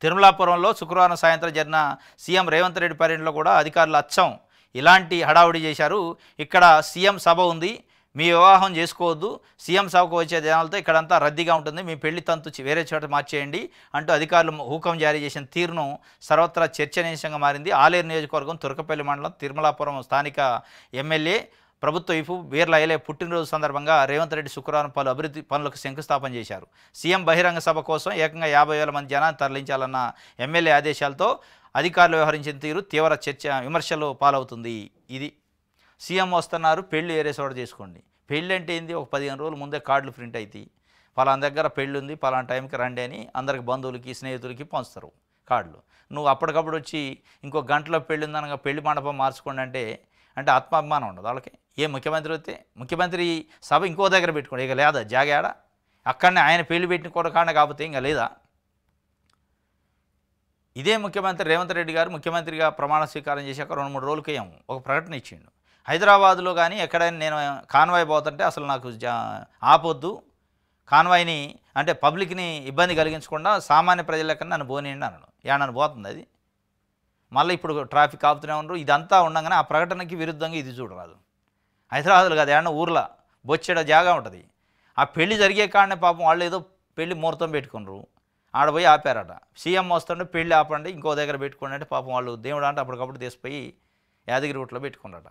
తిరుమలాపురంలో శుక్రవారం సాయంత్రం జరిగిన సీఎం రేవంత్ రెడ్డి పర్యటనలో కూడా అధికారులు అచ్చం ఇలాంటి హడావుడి చేశారు. ఇక్కడ సీఎం సభ ఉంది, మీ వివాహం చేసుకోవద్దు, సీఎం సభకు వచ్చే జనాలతో ఇక్కడంతా రద్దీగా ఉంటుంది, మీ పెళ్లి తంతు వేరే చోట మార్చేయండి అంటూ అధికారులు హుకం జారీ చేసిన తీరును సర్వత్రా చర్చనీయాంశంగా మారింది. ఆలేరు నియోజకవర్గం తురకపల్లి మండలం తిరుమలాపురం స్థానిక ఎమ్మెల్యే ప్రభుత్వ వైపు బీర్ల ఐలే పుట్టినరోజు సందర్భంగా రేవంత్ రెడ్డి శుక్రవారం పలు అభివృద్ధి పనులకు శంకుస్థాపన చేశారు. సీఎం బహిరంగ సభ కోసం ఏకంగా 50,000 మంది జనాన్ని తరలించాలన్న ఎమ్మెల్యే ఆదేశాలతో అధికారులు వ్యవహరించిన తీరు తీవ్ర విమర్శలు పాలవుతుంది. ఇది సీఎం వస్తున్నారు, పెళ్లి వేరే చోట చేసుకోండి. పెళ్ళి అంటే ఏంది, ఒక 15 రోజుల ముందే కార్డులు ప్రింట్ అవుతాయి, పలానా దగ్గర పెళ్ళి ఉంది పలానా టైంకి రండి అని అందరికి బంధువులకి స్నేహితులకి పంచుతారు కార్డులు. నువ్వు అప్పటికప్పుడు వచ్చి ఇంకో గంటలో పెళ్ళి ఉందనగా పెళ్లి మండపం మార్చుకోండి అంటే ఆత్మాభిమానం ఉండదు వాళ్ళకి. ఏ ముఖ్యమంత్రి వస్తే ముఖ్యమంత్రి సభ ఇంకో దగ్గర పెట్టుకోండి, ఇక లేదా జాగాడ అక్కడనే ఆయన పెళ్లి పెట్టిన కూడా కాడ కాకపోతే ఇంకా లేదా. ఇదే ముఖ్యమంత్రి రేవంత్ రెడ్డి గారు ముఖ్యమంత్రిగా ప్రమాణ స్వీకారం చేశాక 2-3 రోజులకి ఒక ప్రకటన ఇచ్చిండు. హైదరాబాద్లో కానీ ఎక్కడైనా నేను కాన్వాయ్ పోతుంటే అసలు నాకు ఆపొద్దు, కాన్వాయ్ని అంటే పబ్లిక్ని ఇబ్బంది కలిగించకుండా సామాన్య ప్రజల లెక్క నన్ను పోనీయండి అన్నాడు. నన్ను పోతుంది అది, మళ్ళీ ఇప్పుడు ట్రాఫిక్ ఆపుతూనే ఉన్నారు. ఇదంతా ఉండగానే ఆ ప్రకటనకి విరుద్ధంగా ఇది చూడరాదు. హైదరాబాద్లో కాదు, ఏమన్నా ఊర్లో బొచ్చెడ జాగా ఉంటుంది, ఆ పెళ్లి జరిగే కాడనే పాపం వాళ్ళు ఏదో పెళ్లి ముహూర్తం పెట్టుకున్నారు, ఆడపోయి ఆపారట. సీఎం వస్తుంటే పెళ్లి ఆపండి ఇంకో దగ్గర పెట్టుకోండి అంటే పాపం వాళ్ళు దేవుడు అంటే అప్పటికప్పుడు తీసిపోయి యాదగిరిగుట్టలో పెట్టుకున్నారట.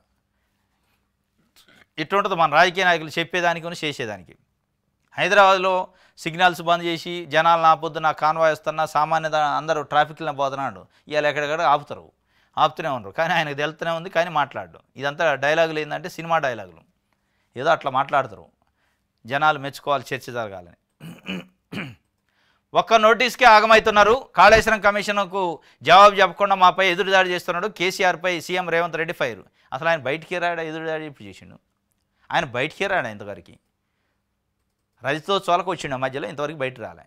ఇట్లుంటుంది మన రాజకీయ నాయకులు చెప్పేదానికి చేసేదానికి. హైదరాబాద్లో సిగ్నల్స్ బంద్ చేసి జనాలను ఆపొద్దు, నా కాన్వాయ్ వస్తున్నా సామాన్య అందరూ ట్రాఫిక్లో పోతున్నాడు, ఇవాళ ఎక్కడెక్కడ ఆపుతూనే ఉన్నారు. కానీ ఆయనకు తెలుస్తూనే ఉంది కానీ మాట్లాడు. ఇదంతా డైలాగులు ఏంటంటే సినిమా డైలాగులు, ఏదో అట్లా మాట్లాడతారు, జనాలు మెచ్చుకోవాలి, చర్చ జరగాలని. ఒక్క నోటీస్కే ఆగమవుతున్నారు. కాళేశ్వరం కమిషన్కు జవాబు చెప్పకుండా మాపై ఎదురుదాడి చేస్తున్నాడు. కేసీఆర్పై సీఎం రేవంత్ రెడ్డి ఫైర్. అసలు ఆయన బయటికి రాడా, ఎదురుదాడి ఇప్పుడు చేసిండు. ఆయన బయటికి రాడా ఇంతవరకు, రజతోత్సవాలకు వచ్చిండు మధ్యలో, ఇంతవరకు బయట రాలే.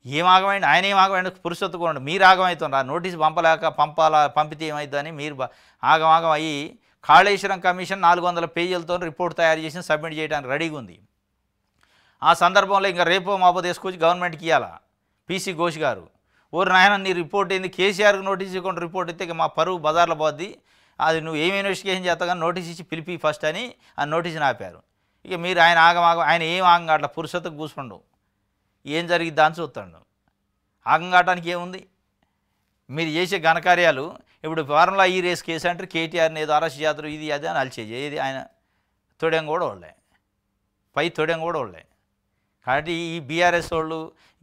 ఏం ఆగమైంది, ఆయన ఏం ఆగమైంది, పురుషత్తుకోండి మీరు ఆగమవుతున్నారు. ఆ నోటీస్ పంపితే ఏమవుతుందని మీరు ఆగం అయ్యి కాళేశ్వరం కమిషన్ 400 పేజీలతో రిపోర్ట్ తయారు చేసి సబ్మిట్ చేయడానికి రెడీగా ఉంది. ఆ సందర్భంలో ఇంకా రేపో మాపో తీసుకొచ్చి గవర్నమెంట్కి ఇవ్వాలా పీసీ ఘోష్ గారు. ఓరు నాయన నీ రిపోర్ట్ ఏంది, కేసీఆర్కి నోటీస్ ఇవ్వకుండా రిపోర్ట్ ఇస్తే ఇక మా పరువు బజార్లో పోద్ది, అది నువ్వు ఏమి ఇన్వెస్టిగేషన్ చేస్తావు కానీ నోటీస్ ఇచ్చి పిలిపి ఫస్ట్ అని ఆ నోటీస్ని ఆపారు. ఇక మీరు ఆయన ఆయన ఏం ఆగం అట్లా పురుషత్తుకు కూర్చుండు, ఏం జరిగిద్దా అని చూస్తాడు. ఆగం కావడానికి ఏముంది, మీరు చేసే ఘనకార్యాలు. ఇప్పుడు ఫార్ములా ఈ రేస్ కేసు అంటే కేటీఆర్ని ఏదో అరెస్ట్ చేస్తారు, ఇది అది అని అలిచేది. ఏది ఆయన తొడెం కూడా వాళ్ళే, పై తొడెం కూడా వాళ్ళే. కాబట్టి ఈ బీఆర్ఎస్ వాళ్ళు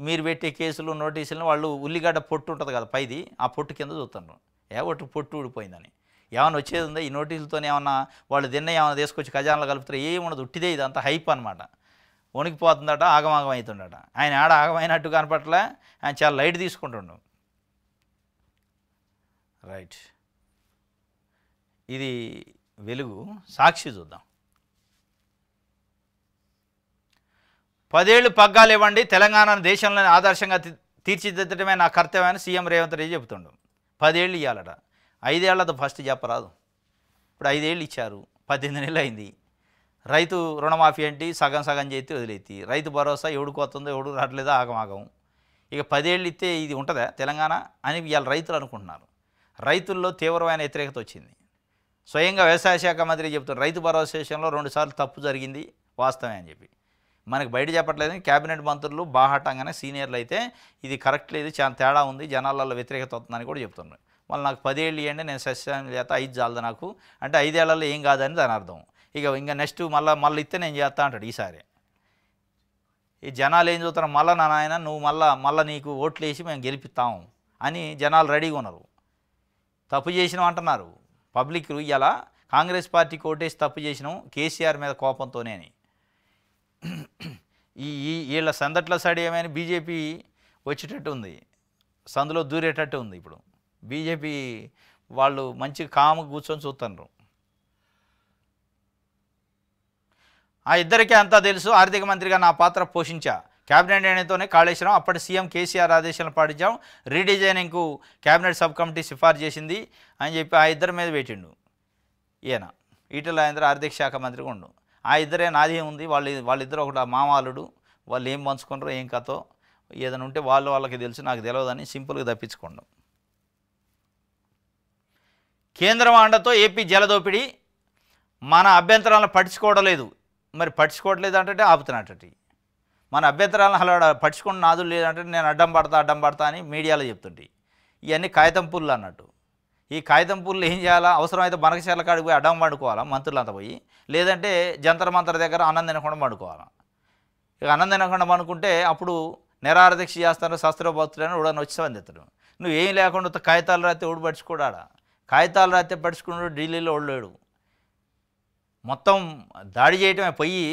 మీరు పెట్టే కేసులు నోటీసులను వాళ్ళు ఉల్లిగడ్డ పొట్టు ఉంటుంది కదా పైది, ఆ పొట్టు కింద చూస్తున్నారు. ఒకటి పొట్టు ఊడిపోయిందని ఏమైనా వచ్చేది ఉందా? ఈ నోటీసులతో ఏమన్నా వాళ్ళు తిన్న ఏమైనా తీసుకొచ్చి ఖజానాలు కలుపుతారు? ఏముండదు, ఉట్టిదే. ఇదంతా హైప్ అనమాట. వణికిపోతుందట, ఆగమాగం అవుతుండట. ఆయన ఆడ ఆగమైనట్టు కనపట్లే, ఆయన చాలా లైట్ తీసుకుంటుండు. రైట్, ఇది వెలుగు. సాక్షి చూద్దాం. 10 ఏళ్ళు పగ్గాలు ఇవ్వండి, తెలంగాణను దేశంలోని ఆదర్శంగా తీర్చిదిద్దడమే నా కర్తవ్యాన్ని సీఎం రేవంత్ రెడ్డి చెబుతుండు. 10 ఏళ్ళు ఇవ్వాలట. 5 ఏళ్లతో ఫస్ట్ చెప్పరాదు. ఇప్పుడు 5 ఏళ్ళు ఇచ్చారు, 18 నెలలు అయింది. రైతు రుణమాఫీ ఏంటి, సగం సగం చేతి వదిలేతి. రైతు భరోసా ఎవడికి వస్తుందో ఎవడు రావట్లేదో ఆగమాగం. ఇక 10 ఏళ్ళు ఇస్తే ఇది ఉంటుందా తెలంగాణ అని ఇవాళ రైతులు అనుకుంటున్నారు. రైతుల్లో తీవ్రమైన వ్యతిరేకత వచ్చింది. స్వయంగా వ్యవసాయ శాఖ మంత్రి చెబుతున్నారు రైతు భరోసా విషయంలో 2 సార్లు తప్పు జరిగింది, వాస్తవమే అని చెప్పి. మనకి బయట చెప్పట్లేదు. క్యాబినెట్ మంత్రులు బాహాటంగానే సీనియర్లు అయితే ఇది కరెక్ట్ లేదు, చాలా తేడా ఉంది, జనాలలో వ్యతిరేకత వస్తుందని కూడా చెప్తున్నారు. మళ్ళీ నాకు 10 ఏళ్ళు ఇవ్వండి, నేను సస్యం చేస్తా, 5 చాలదు నాకు అంటే 5 ఏళ్లలో ఏం కాదని దాని అర్థం. ఇంకా నెక్స్ట్ మళ్ళీ ఇస్తే నేను చేస్తా అంటాడు. ఈసారి ఈ జనాలు ఏం చూస్తారు, మళ్ళీ నా నాయన నువ్వు మళ్ళీ నీకు ఓట్లు వేసి మేము గెలిపిస్తాము అని జనాలు రెడీగా ఉన్నారు. తప్పు చేసినాం అంటున్నారు పబ్లిక్. ఇలా కాంగ్రెస్ పార్టీకి ఓటేసి తప్పు చేసినాం కేసీఆర్ మీద కోపంతోనే అని. వీళ్ళ సందట్ల సడి ఏమైనా బీజేపీ వచ్చేటట్టు ఉంది, సందులో దూరేటట్టు ఉంది. ఇప్పుడు బీజేపీ వాళ్ళు మంచి కాము కూర్చొని చూస్తున్నారు. ఆ ఇద్దరికీ అంతా తెలుసు, ఆర్థిక మంత్రిగా నా పాత్ర పోషించా, క్యాబినెట్ నిర్ణయంతోనే కాళేశ్వరం అప్పటి సీఎం కేసీఆర్ ఆదేశాలను పాటించాం, రీడిజైనింగ్కు క్యాబినెట్ సబ్ కమిటీ సిఫార్సు చేసింది అని చెప్పి ఆ ఇద్దరి మీద పెట్టిండు. ఈయన ఈటెల రాజేందర్ ఆర్థిక శాఖ మంత్రిగా ఉండు. ఆ ఇద్దరే నాది ఉంది, వాళ్ళిద్దరు ఒకటి మామాలుడు, వాళ్ళు ఏం పంచుకుంటారో ఏం కథో ఏదైనా ఉంటే వాళ్ళకి తెలుసు, నాకు తెలియదని సింపుల్గా తప్పించుకోండు. కేంద్రం అండతో ఏపీ జలదోపిడి, మన అభ్యంతరాలను పట్టించుకోవడం లేదు. మరి పట్టించుకోవట్లేదు అంటే ఆపుతున్నట్టు. మన అభ్యంతరాలను అలా పట్టించుకుని నాదులు లేదంటే నేను అడ్డం పడతా అని మీడియాలో చెప్తుంటే ఇవన్నీ కాగితం పుల్లు అన్నట్టు. ఈ కాగితం పుల్లు ఏం చేయాలా, అవసరమైతే బనకచర్ల కాడికి పోయి అడ్డం పండుకోవాలా మంత్రులంతా పోయి, లేదంటే జంతర్ మంతర్ దగ్గర అన్నం తినకుండా పండుకోవాలా. ఇక అన్నం తినకుండా పండుకుంటే అప్పుడు నిరారదీక్ష చేస్తారు, శస్త్రభక్తులని ఉడని వచ్చేవని చెప్తాడు. నువ్వు ఏం లేకుండా కాగితాలు రాస్తే ఓడి పట్టించుకోడా, కాగితాలు రాస్తే పట్టించుకున్నాడు ఢిల్లీలో ఓడలేడు. మొత్తం దాడి చేయటమే, పోయి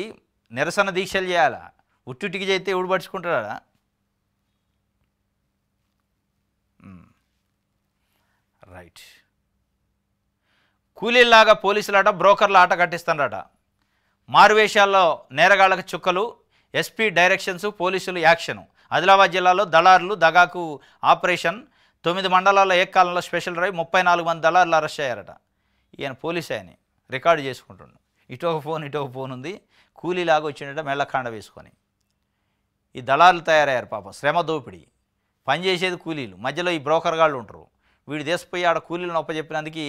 నిరసన దీక్షలు చేయాలా, ఉట్టుటికి చేస్తే ఎవడు పట్టించుకుంటాడా. రైట్, కూలీల్లాగా పోలీసులాట బ్రోకర్ల ఆట కట్టిస్తారట. మారువేషాల్లో నేరగాళ్లకు చుక్కలు, ఎస్పీ డైరెక్షన్స్, పోలీసులు యాక్షను. ఆదిలాబాద్ జిల్లాలో దళారులు దగాకు ఆపరేషన్, 9 మండలాల్లో ఏకకాలంలో స్పెషల్ డ్రైవ్, 34 మంది దళారులు అరెస్ట్ అయ్యారట. ఈయన పోలీసు ఆయన రికార్డు చేసుకుంటుండు. ఇటో ఒక ఫోన్ ఉంది, కూలీలాగా వచ్చిండట మెళ్ళకాండ వేసుకొని. ఈ దళారులు తయారయ్యారు పాపం, శ్రమ దోపిడీ, పనిచేసేది కూలీలు, మధ్యలో ఈ బ్రోకర్ గాళ్ళు ఉంటారు. వీడు దేశపోయి ఆడ కూలీలను ఒప్పచెప్పినందుకు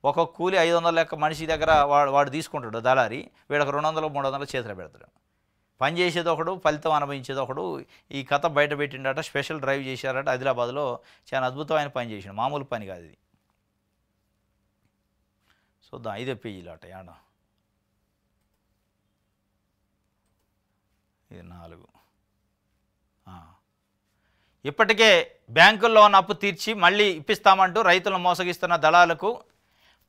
ఒక్కొక్క కూలీ 500 లెక్క మనిషి దగ్గర వాడు తీసుకుంటాడు దళారి, వీళ్ళకి 200-300 చేతులు పెడతాడు. పని చేసేది ఒకడు, ఫలితం అనుభవించేది ఒకడు. ఈ కథ బయట పెట్టిండట, స్పెషల్ డ్రైవ్ చేశారట ఆదిలాబాద్లో. చాలా అద్భుతమైన పని చేసిండు, మామూలు పని కాదు ఇది. చూద్దాం 5వ పేజీలో అట యాడ, ఇది 4. ఇప్పటికే బ్యాంకుల్లో ఉన్న అప్పు తీర్చి మళ్ళీ ఇప్పిస్తామంటూ రైతులను మోసగిస్తున్న దళాలకు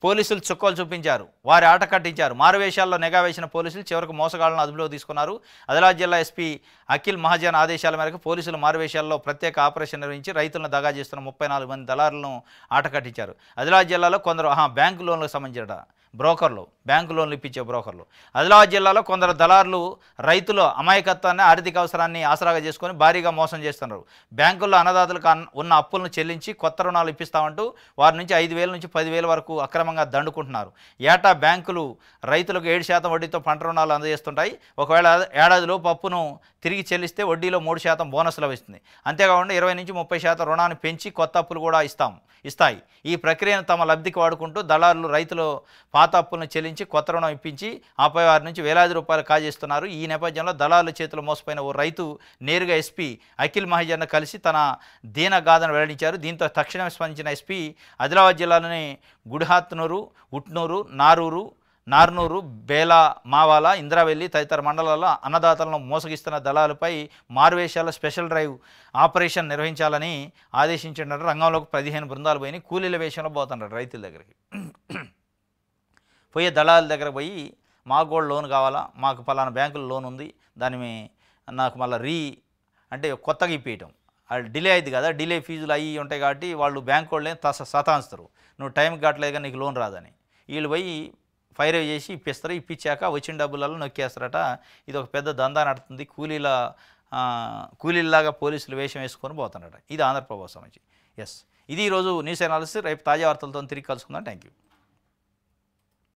పోలీసులు చుక్కలు చూపించారు, వారి ఆట కట్టించారు. మారువేషాల్లో నిఘా వేసిన పోలీసులు చివరకు మోసగాళ్లను అదుపులోకి తీసుకున్నారు. ఆదిలాబాద్ జిల్లా ఎస్పీ అఖిల్ మహాజన్ ఆదేశాల మేరకు పోలీసులు మారువేషాల్లో ప్రత్యేక ఆపరేషన్ నిర్వహించి రైతులను దగా చేస్తున్న 34 మంది దళారులను ఆట కట్టించారు. ఆదిలాబాద్ జిల్లాలో కొందరు బ్యాంకు లోన్లకు సంబంధించిన బ్రోకర్లు, బ్యాంకు లోన్లు ఇప్పించే బ్రోకర్లు. ఆదిలాబాద్ జిల్లాలో కొందరు దళారులు రైతుల అమాయకత్వాన్ని, ఆర్థిక అవసరాన్ని ఆసరాగా చేసుకొని భారీగా మోసం చేస్తున్నారు. బ్యాంకుల్లో అన్నదాతలకు ఉన్న అప్పులను చెల్లించి కొత్త రుణాలు ఇప్పిస్తామంటూ వారి నుంచి 5,000 నుంచి 10,000 వరకు అక్రమంగా దండుకుంటున్నారు. ఏటా బ్యాంకులు రైతులకు 7% వడ్డీతో పంట రుణాలు అందజేస్తుంటాయి. ఒకవేళ ఏడాదిలోపు అప్పును తిరిగి చెల్లిస్తే వడ్డీలో 3% బోనస్ లభిస్తుంది. అంతేకాకుండా 20 నుంచి 30% రుణాన్ని పెంచి కొత్త అప్పులు కూడా ఇస్తాయి. ఈ ప్రక్రియను తమ లబ్ధికి వాడుకుంటూ దళారులు రైతులు పాత అప్పులను చెల్లించి కొత్త రుణం ఇప్పించి ఆపై వారి నుంచి వేలాది రూపాయలు కాజేస్తున్నారు. ఈ నేపథ్యంలో దళారుల చేతులు మోసపోయిన ఓ రైతు నేరుగా ఎస్పీ అఖిల్ మహాజన్ కలిసి తన దీనగాథను వెల్లడించారు. దీంతో తక్షణమే స్పందించిన ఎస్పీ ఆదిలాబాద్ జిల్లాలోని గుడిహాత్నూరు, ఉట్నూరు, నారూరు, నార్నూరు, బేలా, మావాల, ఇంద్రావెల్లి తదితర మండలాల్లో అన్నదాతలను మోసగిస్తున్న దళాలపై మారువేషాల స్పెషల్ డ్రైవ్ ఆపరేషన్ నిర్వహించాలని ఆదేశించినట్టు రంగంలోకి 15 బృందాలు పోయి కూలీల వేషంలో పోతున్నారు రైతుల దగ్గరికి. పోయే దళాల దగ్గర పోయి మాకు కూడా లోన్ కావాలా, మాకు పలానా బ్యాంకులో లోన్ ఉంది, దాని నాకు మళ్ళీ అంటే కొత్తగా ఇప్పించడం అది డిలే అయింది కదా, డిలే ఫీజులు అవి ఉంటాయి కాబట్టి వాళ్ళు బ్యాంకు వాళ్ళే సతాయిస్తారు, నువ్వు టైంకి కట్టలేక నీకు లోన్ రాదని. వీళ్ళు పోయి ఫైర్ చేసి ఇప్పిస్తారు, ఇప్పించాక వచ్చిన డబ్బులలో నొక్కేస్తారట. ఇది ఒక పెద్ద దందా నడుతుంది, కూలీలాగా పోలీసులు వేషం వేసుకొని పోతున్నారట. ఇది ఆంధ్రప్రభ సంబంధించి. ఎస్, ఇది ఈరోజు న్యూస్ అనాలిసిస్. రేపు తాజా వార్తలతో తిరిగి కలుసుకుందాం. Thank you.